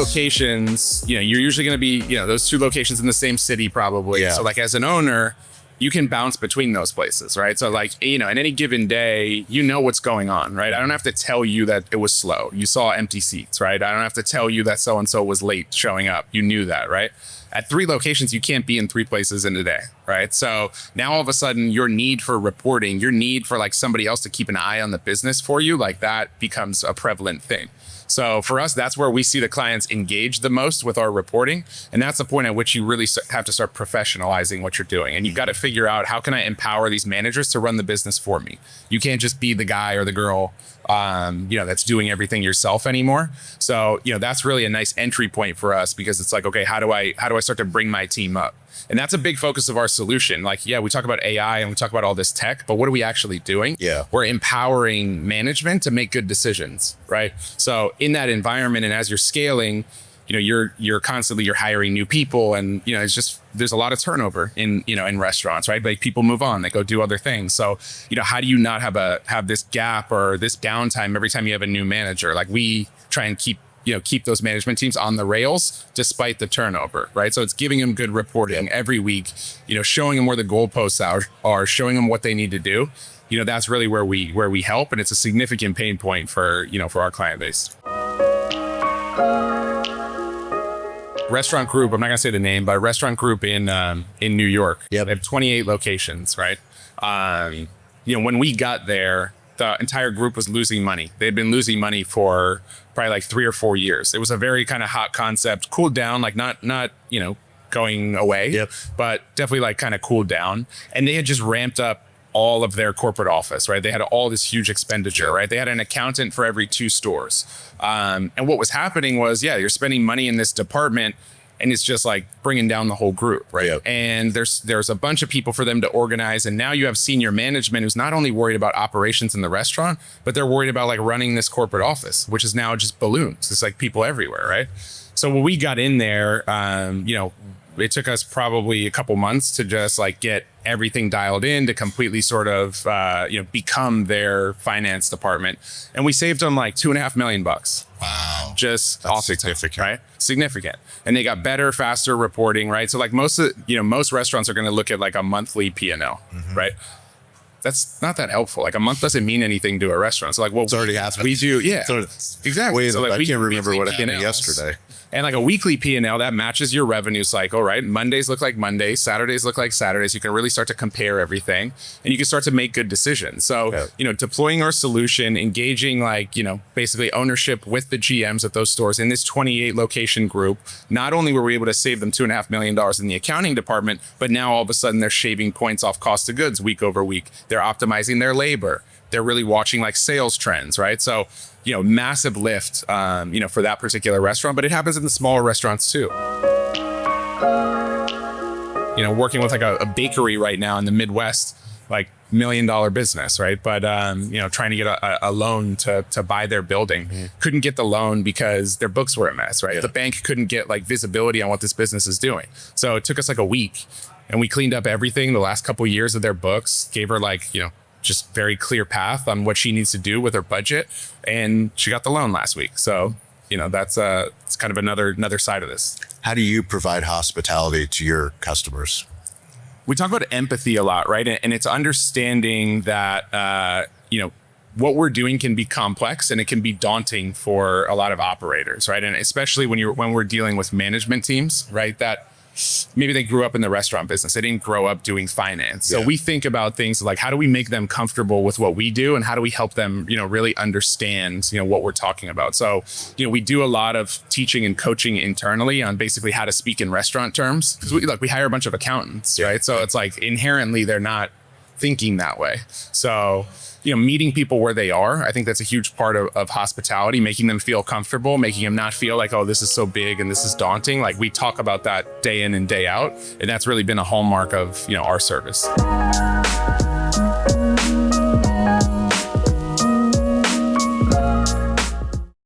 locations, you're usually going to be, those 2 locations in the same city probably. Yeah. So like as an owner, you can bounce between those places, right? So like, in any given day, what's going on, right? I don't have to tell you that it was slow. You saw empty seats, right? I don't have to tell you that so-and-so was late showing up. You knew that, right? At 3 locations, you can't be in 3 places in a day, right? So now all of a sudden your need for reporting, your need for like somebody else to keep an eye on the business for you, like that becomes a prevalent thing. So for us, that's where we see the clients engage the most with our reporting. And that's the point at which you really have to start professionalizing what you're doing. And you've got to figure out, how can I empower these managers to run the business for me? You can't just be the guy or the girl that's doing everything yourself anymore. So, that's really a nice entry point for us, because it's like, okay, how do I start to bring my team up? And that's a big focus of our solution. Like, we talk about AI and we talk about all this tech, but what are we actually doing? Yeah. We're empowering management to make good decisions, right? So in that environment, and as you're scaling, you're constantly hiring new people, and it's just, there's a lot of turnover in restaurants, right? Like, people move on, they go do other things. So how do you not have this gap or this downtime every time you have a new manager? Like, we try and keep those management teams on the rails despite the turnover, right? So it's giving them good reporting every week, showing them where the goalposts are, showing them what they need to do. That's really where we help, and it's a significant pain point for our client base. Restaurant group, I'm not gonna say the name, but a restaurant group in New York. Yep. They have 28 locations, right? When we got there, the entire group was losing money. They'd been losing money for probably like 3 or 4 years. It was a very kind of hot concept, cooled down, like not going away, but definitely like kind of cooled down. And they had just ramped up all of their corporate office, right? They had all this huge expenditure, right? They had an accountant for every 2 stores. And what was happening was, you're spending money in this department, and it's just like bringing down the whole group, right? Yep. And there's a bunch of people for them to organize. And now you have senior management who's not only worried about operations in the restaurant, but they're worried about like running this corporate office, which is now just balloons. It's like people everywhere, right? So when we got in there, it took us probably a couple months to just like get everything dialed in, to completely sort of, become their finance department. And we saved them like $2.5 million. Wow. Just That's off the top, significant. right? Significant. And they got better, faster reporting, right? So like most restaurants are going to look at like a monthly P&L, right? That's not that helpful. Like, a month doesn't mean anything to a restaurant. So like, what it's already happened. we do, Exactly. So like, I can't remember what happened P&Ls. yesterday. And like a weekly P&L that matches your revenue cycle, right? Mondays look like Mondays, Saturdays look like Saturdays. You can really start to compare everything, and you can start to make good decisions. So, deploying our solution, engaging like, basically ownership with the GMs at those stores in this 28 location group. Not only were we able to save them $2.5 million in the accounting department, but now all of a sudden they're shaving points off cost of goods week over week. They're optimizing their labor. They're really watching like sales trends, right? So, massive lift, for that particular restaurant, but it happens in the smaller restaurants too. Working with like a bakery right now in the Midwest, like $1 million business, right? But, trying to get a loan to buy their building. Couldn't get the loan because their books were a mess, right? The bank couldn't get like visibility on what this business is doing. So it took us like a week, and we cleaned up everything, the last couple of years of their books, gave her like, just very clear path on what she needs to do with her budget. And she got the loan last week. So, that's it's kind of another side of this. How do you provide hospitality to your customers? We talk about empathy a lot, right? And it's understanding that, what we're doing can be complex, and it can be daunting for a lot of operators, right? And especially when we're dealing with management teams, right? That maybe they grew up in the restaurant business. They didn't grow up doing finance. So we think about things like, how do we make them comfortable with what we do, and how do we help them, really understand, what we're talking about. So, we do a lot of teaching and coaching internally on basically how to speak in restaurant terms, because we hire a bunch of accountants, right? So it's like inherently they're not thinking that way. So, meeting people where they are, I think that's a huge part of hospitality, making them feel comfortable, making them not feel like, oh, this is so big and this is daunting. Like, we talk about that day in and day out. And that's really been a hallmark of, our service.